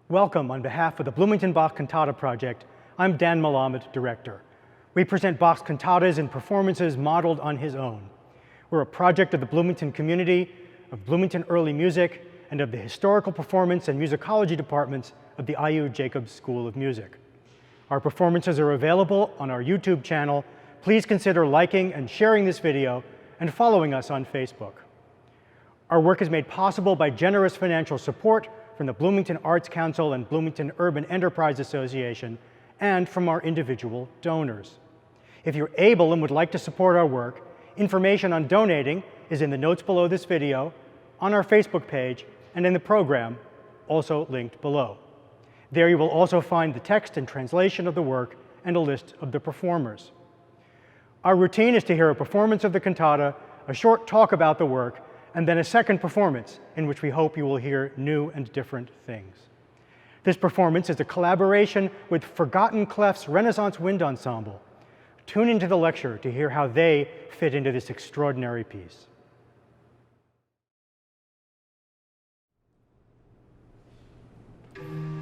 Welcome on behalf of the Bloomington Bach Cantata Project. I'm Dan Malamed, director. We present Bach's cantatas and performances modeled on his own. We're a project of the Bloomington community, of Bloomington Early Music, and of the Historical Performance and Musicology departments of the IU Jacobs School of Music. Our performances are available on our YouTube channel. Please consider liking and sharing this video and following us on Facebook. Our work is made possible by generous financial support from the Bloomington Arts Council and Bloomington Urban Enterprise Association, and from our individual donors. If you're able and would like to support our work, information on donating is in the notes below this video, on our Facebook page, and in the program, also linked below. There you will also find the text and translation of the work and a list of the performers. Our routine is to hear a performance of the cantata, a short talk about the work, and then a second performance in which we hope you will hear new and different things. This performance is a collaboration with Forgotten Clef's Renaissance Wind Ensemble. Tune into the lecture to hear how they fit into this extraordinary piece. Thank you.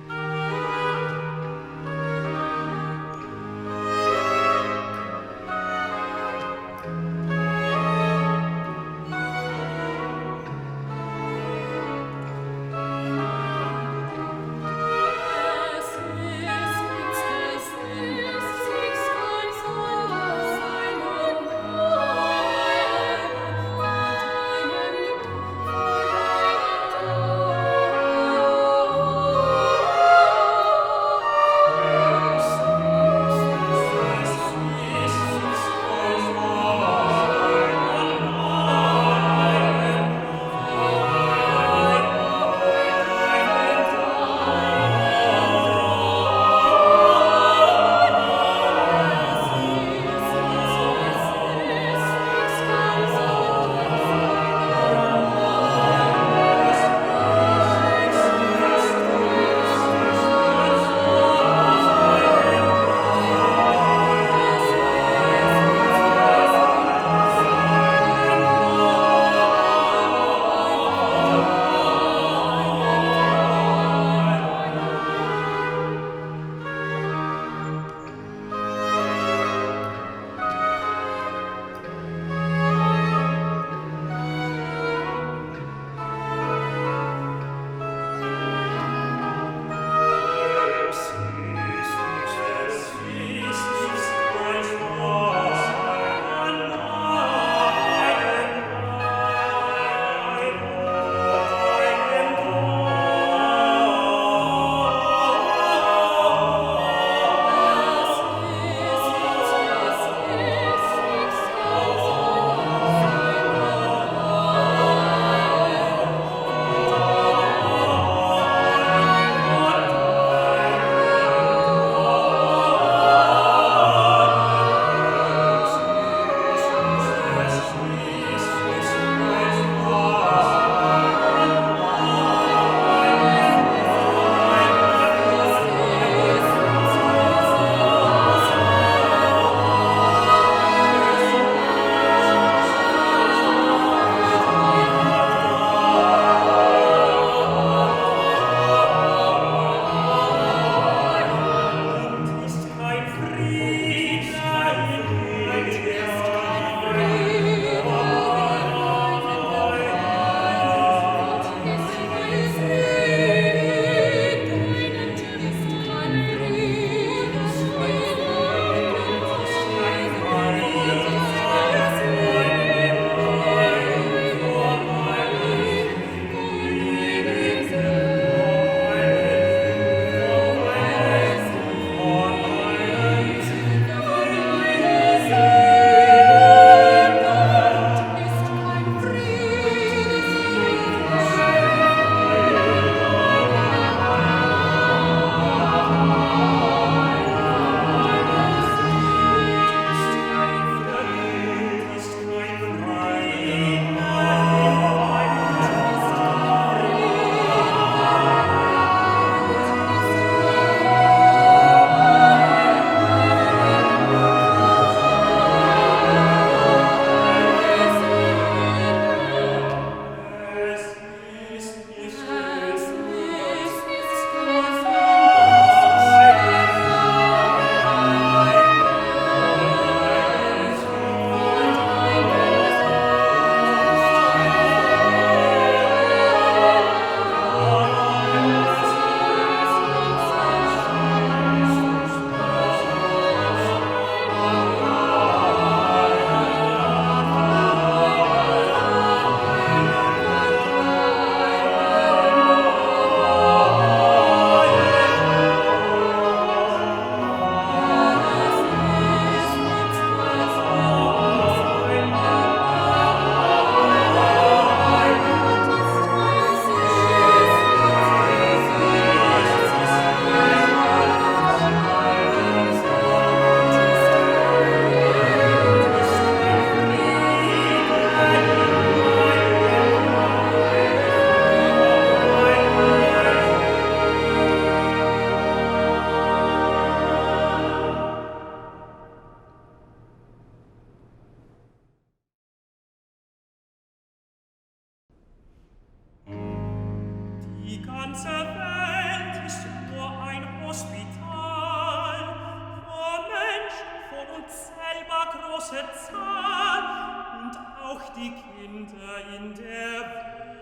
die Kinder in der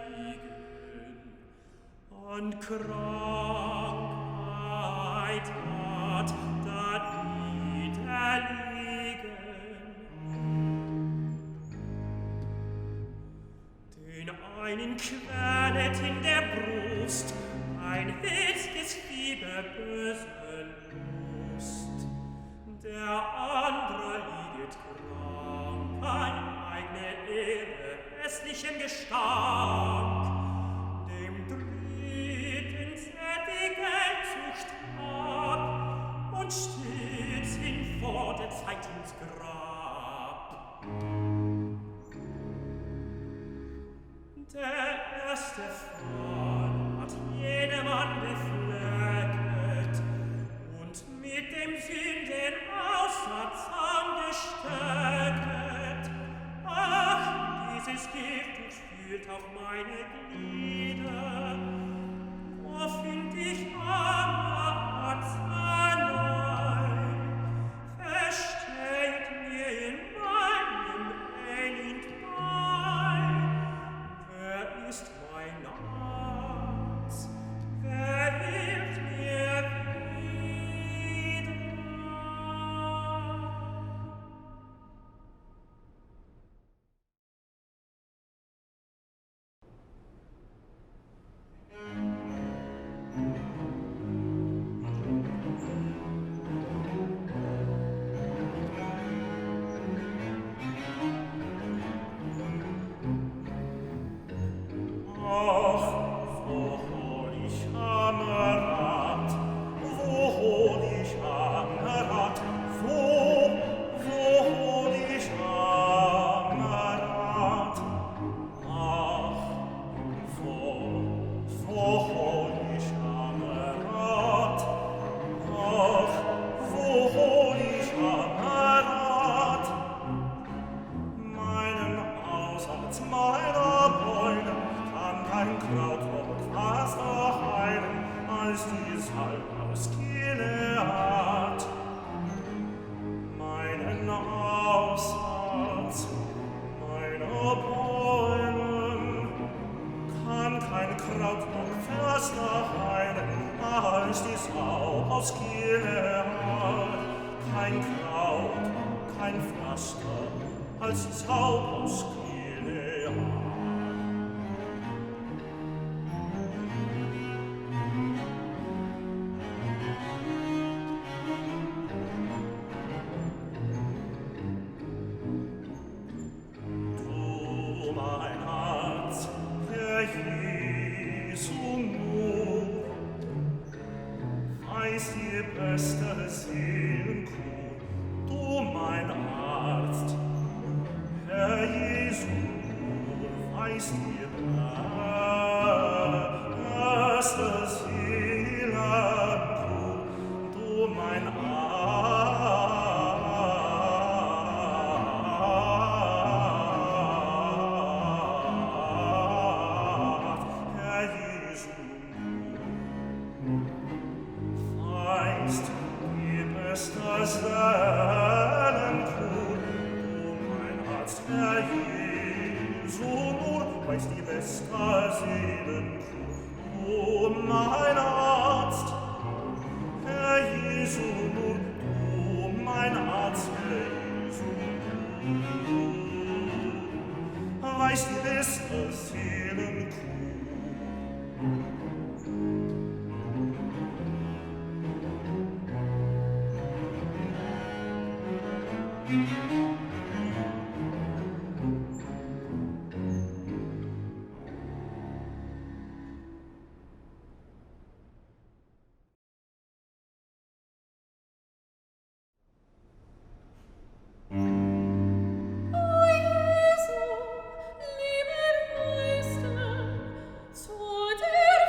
Wiege an Krankheit hat da niederliegen. Den einen quälet in der Brust ein hitziges Fieber bösen Lust, der andere lieget krank an eigene Ehre hässlichem Gestank, dem dritten Sättigelzucht ab und stets hinvor der Zeit ins Grab. Der erste Fall hat jedermann beflecket und mit dem Sünden Aussatz angestecket. Ach, dieses Gift durchfühlt auch meine Glieder. Wo find ich Arznei? Verstellt mir in meinem Elend bei. Wer ist mein Arzt? Wer hilft mir wieder? Lieber Meister, zu der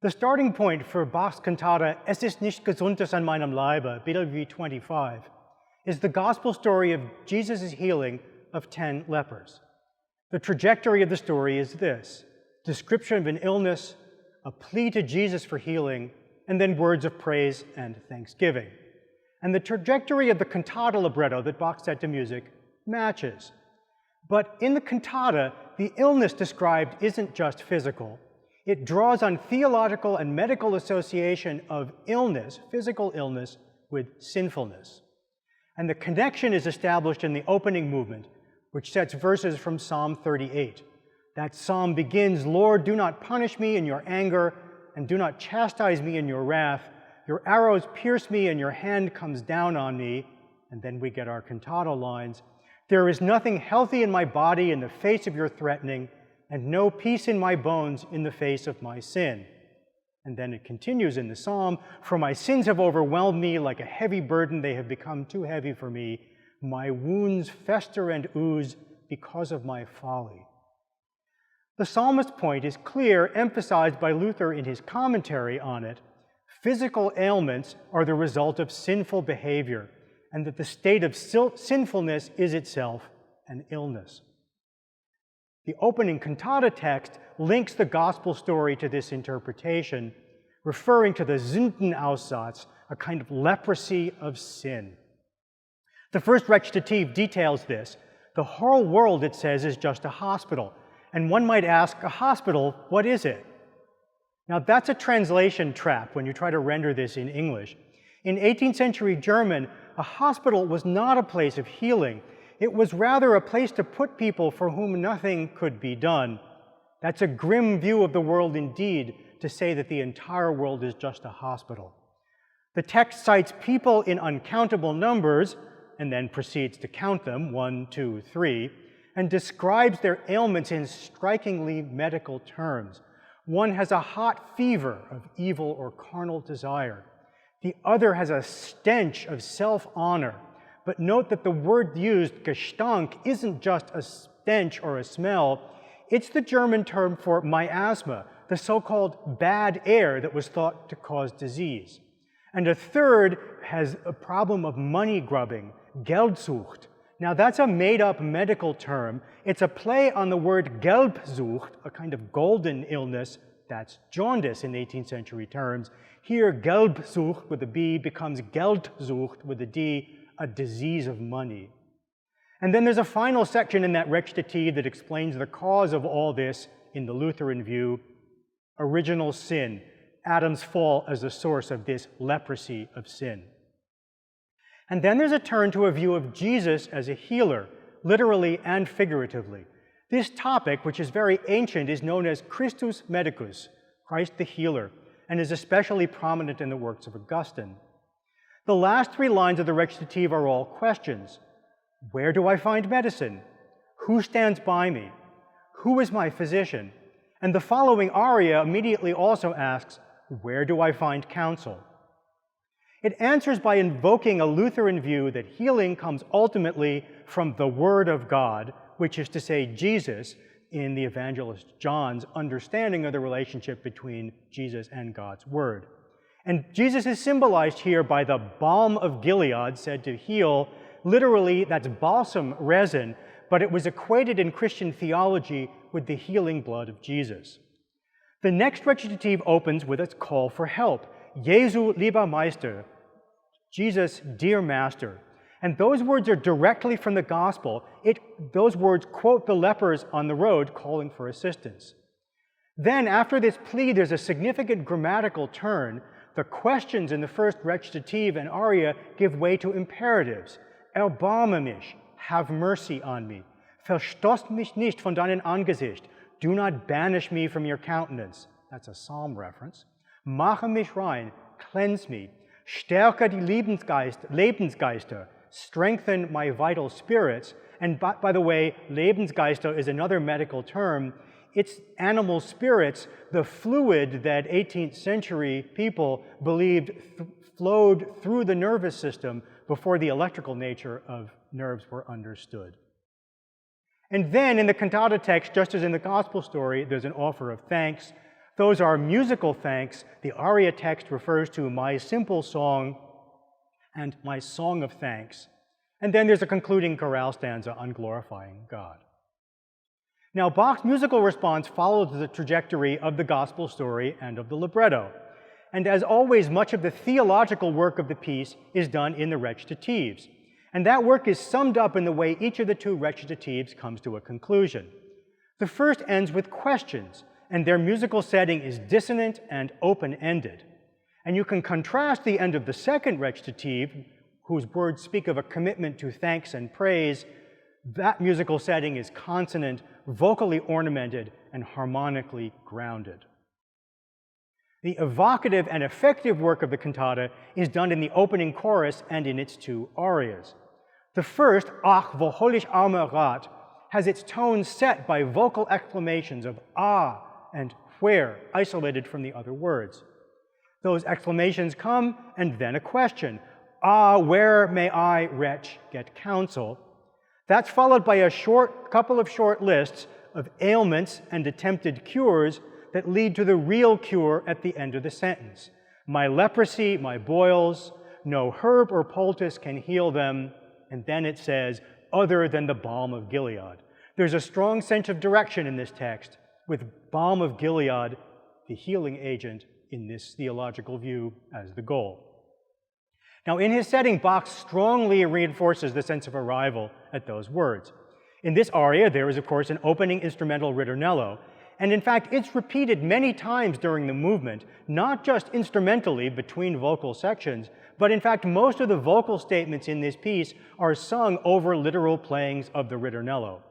The starting point for Bach's cantata Es ist nichts Gesundes an meinem Leibe, BWV 25, is the gospel story of Jesus' healing of 10 lepers. The trajectory of the story is this: description of an illness, a plea to Jesus for healing, and then words of praise and thanksgiving. And the trajectory of the cantata libretto that Bach set to music matches. But in the cantata, the illness described isn't just physical. It draws on theological and medical association of illness, physical illness, with sinfulness. And the connection is established in the opening movement, which sets verses from Psalm 38. That psalm begins, "Lord, do not punish me in your anger, and do not chastise me in your wrath. Your arrows pierce me, and your hand comes down on me." And then we get our cantata lines. "There is nothing healthy in my body in the face of your threatening, and no peace in my bones in the face of my sin." And then it continues in the psalm, "For my sins have overwhelmed me like a heavy burden. They have become too heavy for me. My wounds fester and ooze because of my folly." The psalmist's point is clear, emphasized by Luther in his commentary on it. Physical ailments are the result of sinful behavior, and that the state of sinfulness is itself an illness. The opening cantata text links the gospel story to this interpretation, referring to the Sündenaussatz, a kind of leprosy of sin. The first recitative details this. The whole world, it says, is just a hospital. And one might ask, a hospital, what is it? Now that's a translation trap when you try to render this in English. In 18th century German, a hospital was not a place of healing. It was rather a place to put people for whom nothing could be done. That's a grim view of the world indeed, to say that the entire world is just a hospital. The text cites people in uncountable numbers, and then proceeds to count them, 1, 2, 3, and describes their ailments in strikingly medical terms. One has a hot fever of evil or carnal desire. The other has a stench of self-honor. But note that the word used, Gestank, isn't just a stench or a smell. It's the German term for miasma, the so-called bad air that was thought to cause disease. And a third has a problem of money grubbing, Geldsucht. Now that's a made-up medical term. It's a play on the word Gelbsucht, a kind of golden illness. That's jaundice in 18th century terms. Here, Gelbsucht with a B becomes Geldsucht with a D, a disease of money. And then there's a final section in that recitative that explains the cause of all this in the Lutheran view: original sin, Adam's fall as the source of this leprosy of sin. And then there's a turn to a view of Jesus as a healer, literally and figuratively. This topic, which is very ancient, is known as Christus Medicus, Christ the healer, and is especially prominent in the works of Augustine. The last 3 lines of the recitative are all questions. Where do I find medicine? Who stands by me? Who is my physician? And the following aria immediately also asks, where do I find counsel? It answers by invoking a Lutheran view that healing comes ultimately from the Word of God, which is to say Jesus, in the evangelist John's understanding of the relationship between Jesus and God's Word. And Jesus is symbolized here by the balm of Gilead, said to heal. Literally, that's balsam resin, but it was equated in Christian theology with the healing blood of Jesus. The next recitative opens with its call for help. Jesu, lieber Meister, Jesus, dear Master. And those words are directly from the gospel. Those words quote the lepers on the road calling for assistance. Then, after this plea, there's a significant grammatical turn. The questions in the first recitative and aria give way to imperatives. Erbarme mich, have mercy on me. Verstoß mich nicht von deinem Angesicht. Do not banish me from your countenance. That's a psalm reference. Mache mich rein, cleanse me. Stärke die Lebensgeister, strengthen my vital spirits. And by the way, Lebensgeister is another medical term. It's animal spirits, the fluid that 18th century people believed flowed through the nervous system before the electrical nature of nerves were understood. And then in the cantata text, just as in the gospel story, there's an offer of thanks. Those are musical thanks. The aria text refers to my simple song and my song of thanks. And then there's a concluding chorale stanza on glorifying God. Now, Bach's musical response follows the trajectory of the gospel story and of the libretto. And as always, much of the theological work of the piece is done in the recitatives. And that work is summed up in the way each of the two recitatives comes to a conclusion. The first ends with questions, and their musical setting is dissonant and open-ended. And you can contrast the end of the second recitative, whose words speak of a commitment to thanks and praise. That musical setting is consonant, vocally ornamented, and harmonically grounded. The evocative and effective work of the cantata is done in the opening chorus and in its two arias. The first, Ach, wo hol ich armer Rat, has its tone set by vocal exclamations of ah and where, isolated from the other words. Those exclamations come, and then a question, ah, where may I, wretch, get counsel? That's followed by a couple of short lists of ailments and attempted cures that lead to the real cure at the end of the sentence. My leprosy, my boils, no herb or poultice can heal them. And then it says, other than the balm of Gilead. There's a strong sense of direction in this text, with balm of Gilead, the healing agent in this theological view, as the goal. Now, in his setting, Bach strongly reinforces the sense of arrival at those words. In this aria, there is, of course, an opening instrumental ritornello, and in fact, it's repeated many times during the movement, not just instrumentally between vocal sections, but in fact, most of the vocal statements in this piece are sung over literal playings of the ritornello.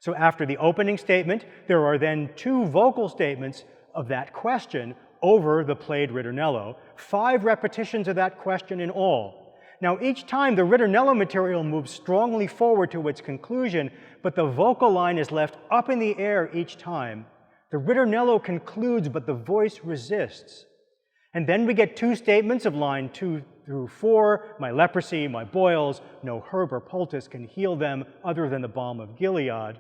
So after the opening statement, there are then two vocal statements of that question over the played ritornello, 5 repetitions of that question in all. Now, each time the ritornello material moves strongly forward to its conclusion, but the vocal line is left up in the air each time. The ritornello concludes, but the voice resists. And then we get 2 statements of line 2 through 4, my leprosy, my boils, no herb or poultice can heal them other than the balm of Gilead.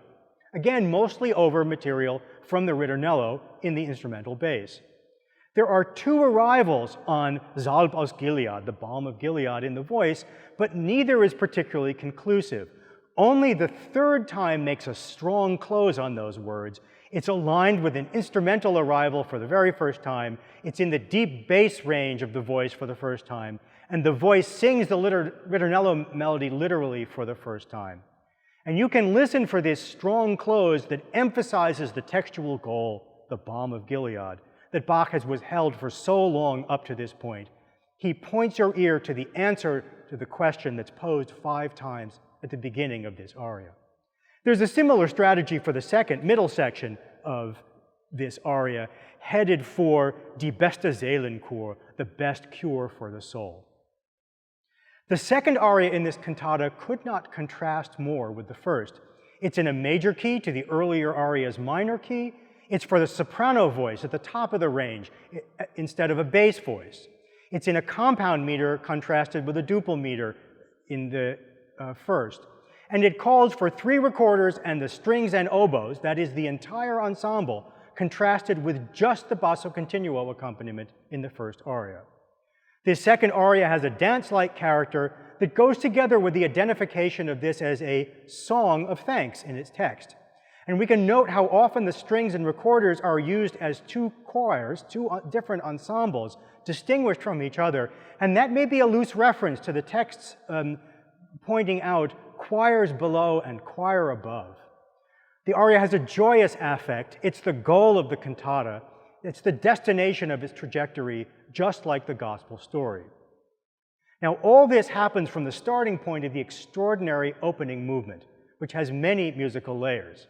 Again, mostly over material from the ritornello in the instrumental bass. There are 2 arrivals on Salb aus Gilead, the balm of Gilead, in the voice, but neither is particularly conclusive. Only the 3rd time makes a strong close on those words. It's aligned with an instrumental arrival for the very first time. It's in the deep bass range of the voice for the first time. And the voice sings the ritornello melody literally for the first time. And you can listen for this strong close that emphasizes the textual goal, the balm of Gilead, that Bach has withheld for so long up to this point. He points your ear to the answer to the question that's posed 5 times at the beginning of this aria. There's a similar strategy for the second, middle section of this aria, headed for Die beste Seelenkur, the best cure for the soul. The second aria in this cantata could not contrast more with the first. It's in a major key to the earlier aria's minor key. It's for the soprano voice at the top of the range instead of a bass voice. It's in a compound meter contrasted with a duple meter in the first. And it calls for 3 recorders and the strings and oboes, that is the entire ensemble, contrasted with just the basso continuo accompaniment in the first aria. This second aria has a dance-like character that goes together with the identification of this as a song of thanks in its text. And we can note how often the strings and recorders are used as 2 choirs, 2 different ensembles, distinguished from each other. And that may be a loose reference to the texts pointing out choirs below and choir above. The aria has a joyous affect. It's the goal of the cantata. It's the destination of its trajectory, just like the gospel story. Now, all this happens from the starting point of the extraordinary opening movement, which has many musical layers.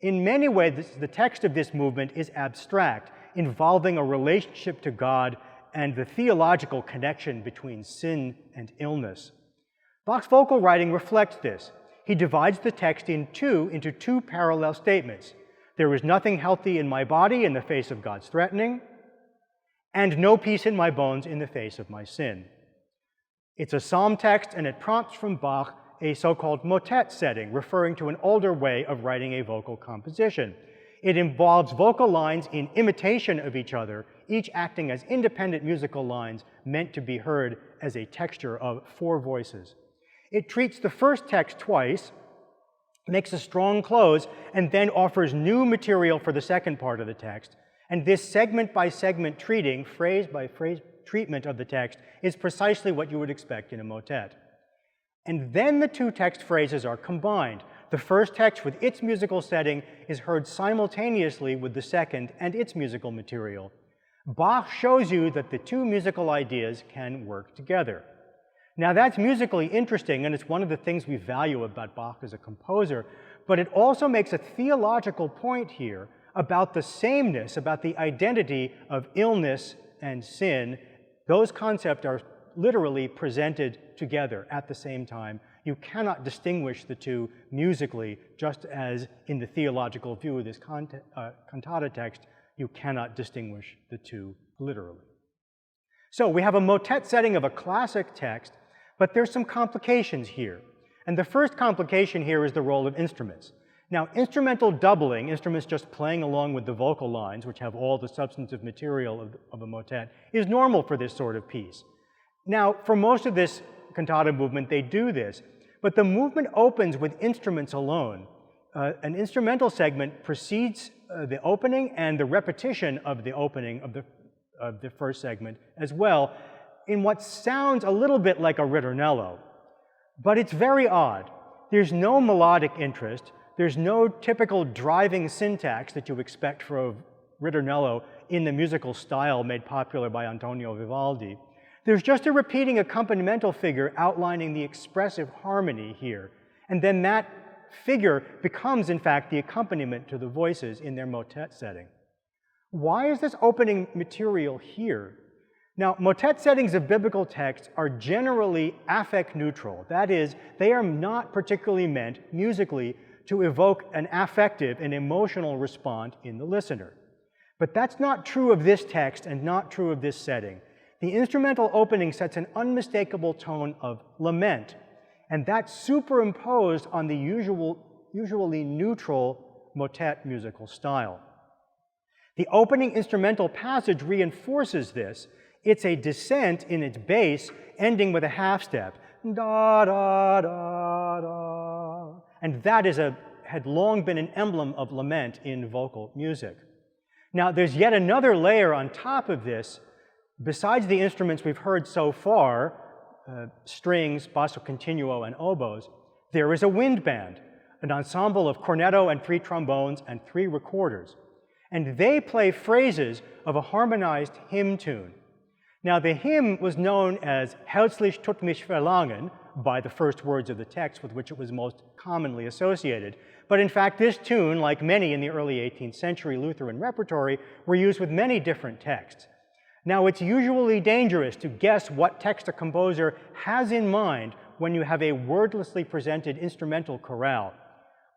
In many ways, the text of this movement is abstract, involving a relationship to God and the theological connection between sin and illness. Bach's vocal writing reflects this. He divides the text into 2 parallel statements. There is nothing healthy in my body in the face of God's threatening, and no peace in my bones in the face of my sin. It's a psalm text, and it prompts from Bach a so-called motet setting, referring to an older way of writing a vocal composition. It involves vocal lines in imitation of each other, each acting as independent musical lines meant to be heard as a texture of 4 voices. It treats the first text twice, makes a strong close, and then offers new material for the second part of the text. And this segment-by-segment treating, phrase-by-phrase treatment of the text is precisely what you would expect in a motet. And then the 2 text phrases are combined. The first text with its musical setting is heard simultaneously with the second and its musical material. Bach shows you that the 2 musical ideas can work together. Now that's musically interesting, and it's one of the things we value about Bach as a composer, but it also makes a theological point here about the sameness, about the identity of illness and sin. Those concepts are literally presented together at the same time. You cannot distinguish the 2 musically, just as in the theological view of this cantata text, you cannot distinguish the 2 literally. So we have a motet setting of a classic text, but there's some complications here. And the first complication here is the role of instruments. Now, instrumental doubling, instruments just playing along with the vocal lines, which have all the substantive material of a motet, is normal for this sort of piece. Now, for most of this cantata movement, they do this, but the movement opens with instruments alone. An instrumental segment precedes the opening and the repetition of the opening of the first segment as well, in what sounds a little bit like a ritornello. But it's very odd. There's no melodic interest. There's no typical driving syntax that you expect for a ritornello in the musical style made popular by Antonio Vivaldi. There's just a repeating accompanimental figure outlining the expressive harmony here. And then that figure becomes, in fact, the accompaniment to the voices in their motet setting. Why is this opening material here? Now, motet settings of biblical texts are generally affect neutral. That is, they are not particularly meant musically to evoke an affective and emotional response in the listener. But that's not true of this text and not true of this setting. The instrumental opening sets an unmistakable tone of lament, and that's superimposed on the usually neutral motet musical style. The opening instrumental passage reinforces this. It's a descent in its bass, ending with a half step, da da da da, and that had long been an emblem of lament in vocal music. Now, there's yet another layer on top of this. Besides the instruments we've heard so far, strings, basso continuo, and oboes, there is a wind band, an ensemble of cornetto and 3 trombones and 3 recorders. And they play phrases of a harmonized hymn tune. Now, the hymn was known as Herzlich tut mich verlangen, by the first words of the text with which it was most commonly associated. But in fact, this tune, like many in the early 18th century Lutheran repertory, were used with many different texts. Now, it's usually dangerous to guess what text a composer has in mind when you have a wordlessly presented instrumental chorale.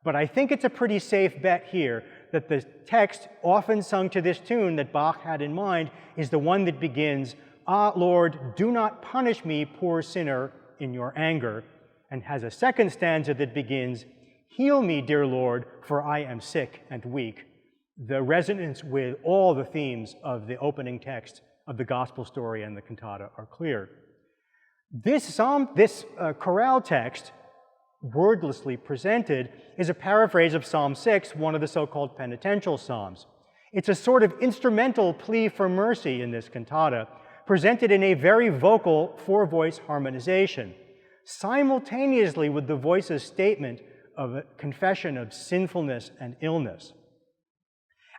But I think it's a pretty safe bet here that the text often sung to this tune that Bach had in mind is the one that begins, "Ah, Lord, do not punish me, poor sinner, in your anger," and has a second stanza that begins, "Heal me, dear Lord, for I am sick and weak." The resonance with all the themes of the opening text of the gospel story and the cantata are clear. This chorale text, wordlessly presented, is a paraphrase of Psalm 6, one of the so-called penitential psalms. It's a sort of instrumental plea for mercy in this cantata, presented in a very vocal 4-voice harmonization, simultaneously with the voice's statement of a confession of sinfulness and illness.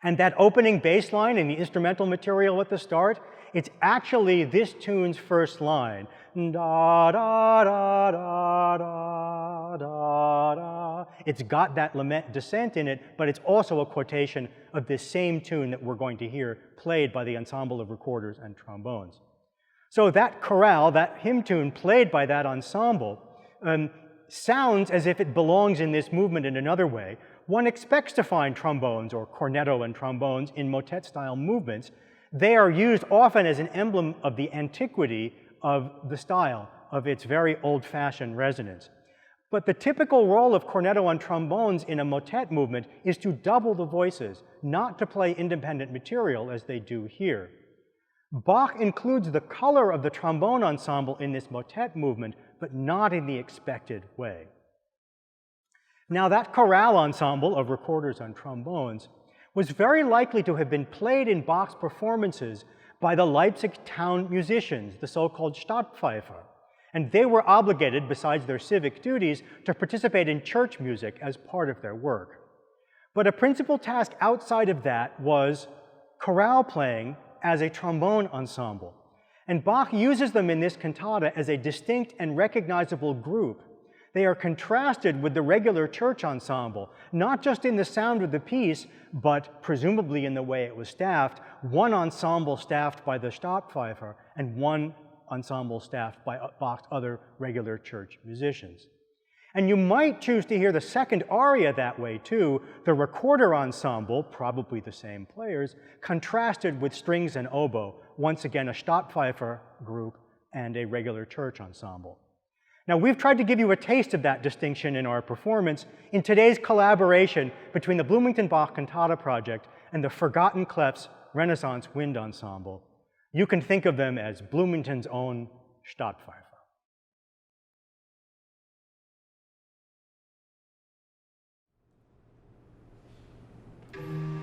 And that opening bass line in the instrumental material at the start, it's actually this tune's first line. Da, da, da, da, da, da, da. It's got that lament descent in it, but it's also a quotation of this same tune that we're going to hear played by the ensemble of recorders and trombones. So that chorale, that hymn tune played by that ensemble, sounds as if it belongs in this movement in another way. One expects to find trombones or cornetto and trombones in motet-style movements. They are used often as an emblem of the antiquity of the style, of its very old-fashioned resonance. But the typical role of cornetto on trombones in a motet movement is to double the voices, not to play independent material as they do here. Bach includes the color of the trombone ensemble in this motet movement, but not in the expected way. Now, that chorale ensemble of recorders on trombones was very likely to have been played in Bach's performances by the Leipzig town musicians, the so-called Stadtpfeifer, and they were obligated, besides their civic duties, to participate in church music as part of their work. But a principal task outside of that was chorale playing as a trombone ensemble. And Bach uses them in this cantata as a distinct and recognizable group. They are contrasted with the regular church ensemble, not just in the sound of the piece, but presumably in the way it was staffed, one ensemble staffed by the Stadtpfeifer and one ensemble staffed by Bach's other regular church musicians. And you might choose to hear the second aria that way too, the recorder ensemble, probably the same players, contrasted with strings and oboe, once again a Stadtpfeifer group and a regular church ensemble. Now, we've tried to give you a taste of that distinction in our performance in today's collaboration between the Bloomington Bach Cantata Project and the Forgotten Clefs Renaissance Wind Ensemble. You can think of them as Bloomington's own Stadtpfeifer. Oh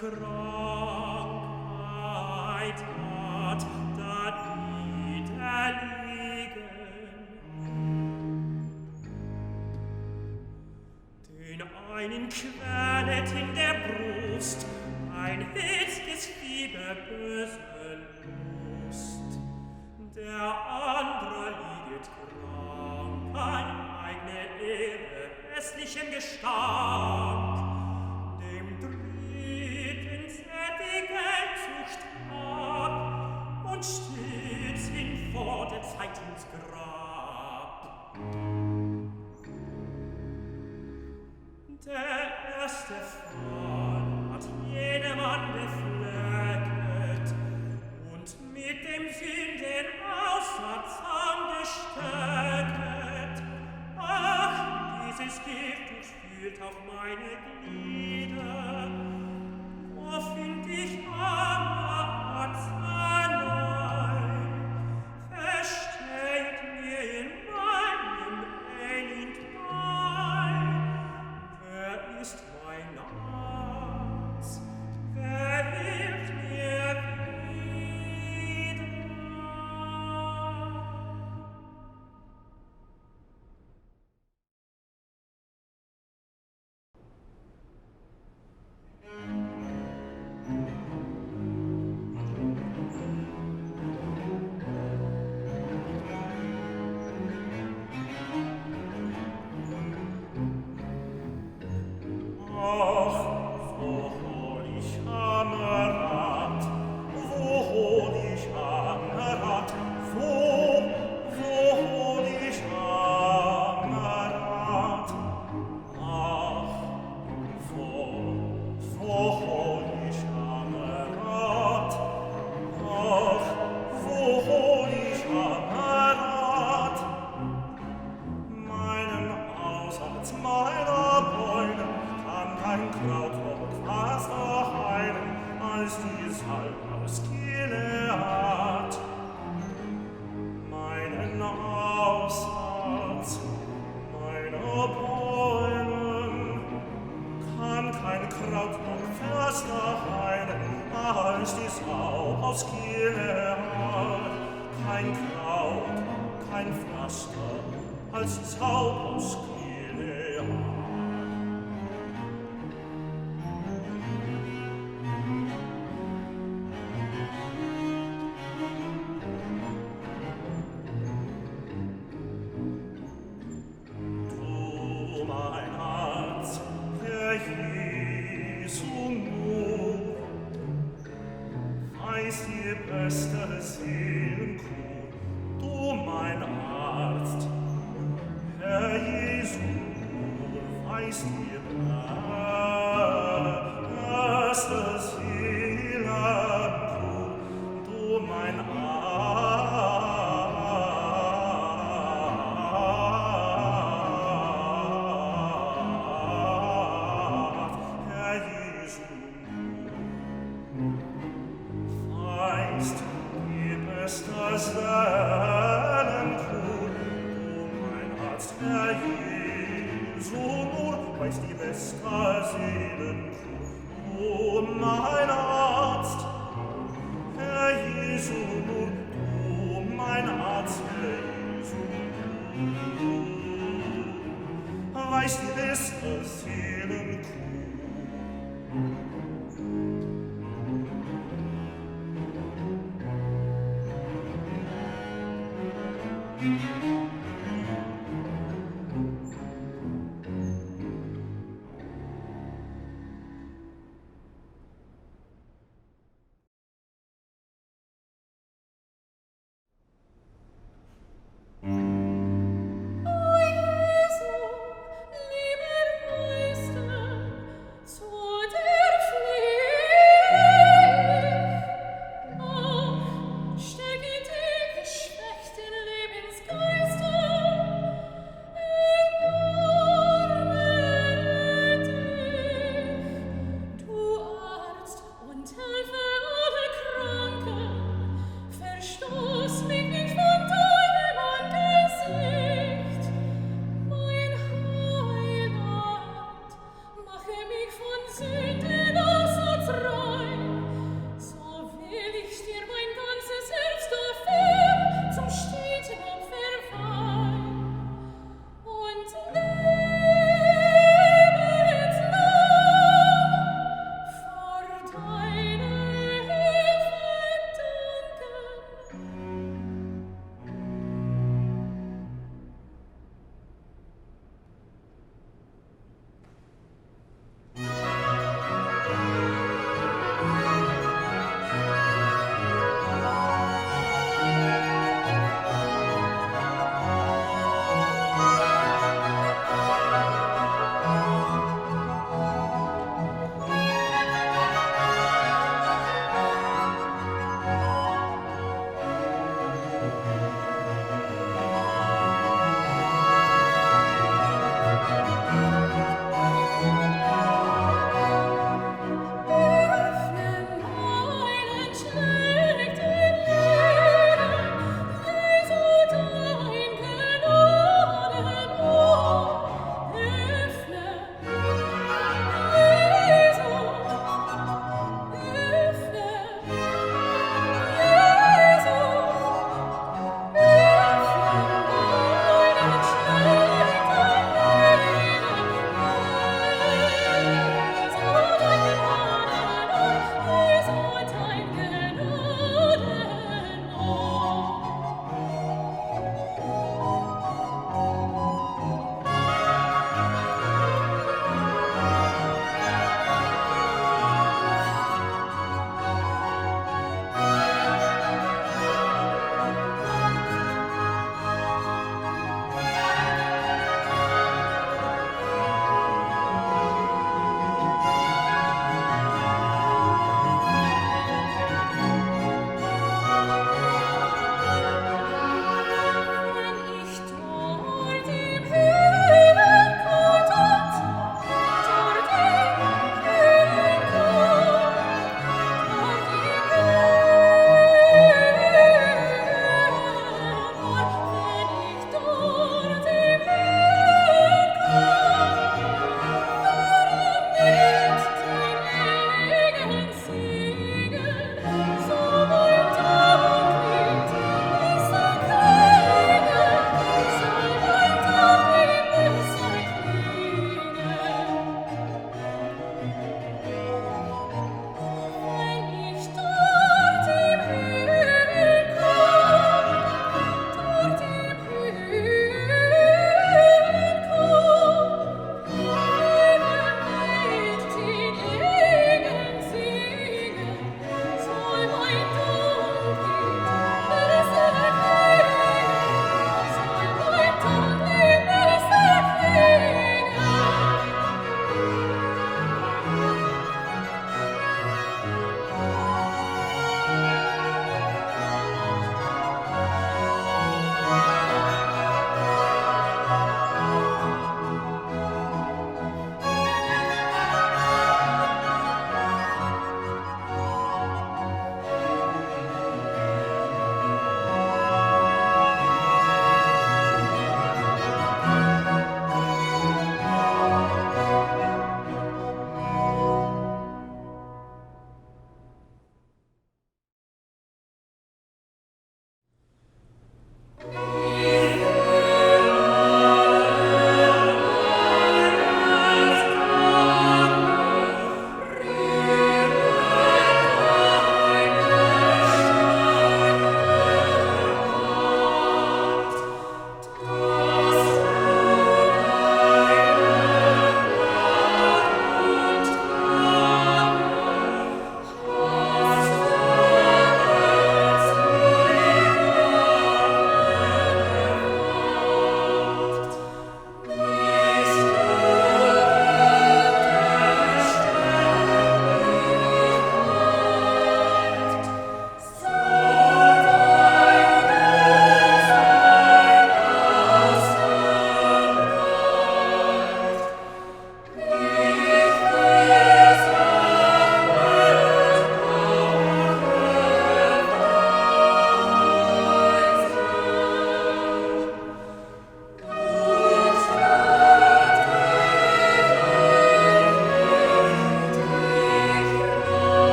Krankheit hat, da niederliegen. Den einen quälet in der Brust ein hitziges Fieber böse Lust, der andere lieget krank an eigene Ehre hässlichem Gestank, dem dritten Sättigelzucht ab und stets hinvor der Zeit ins Grab. Der erste Fall hat jedermann beflecket und mit dem Sünden Aussatz angestecket. Ach, dieses Gift durchfühlt auch meine Glieder. Wo find ich Arznei? Versteht mir in meinem Elend bei. Wer ist mein Arzt? Wer hilft mir wieder? Thank you.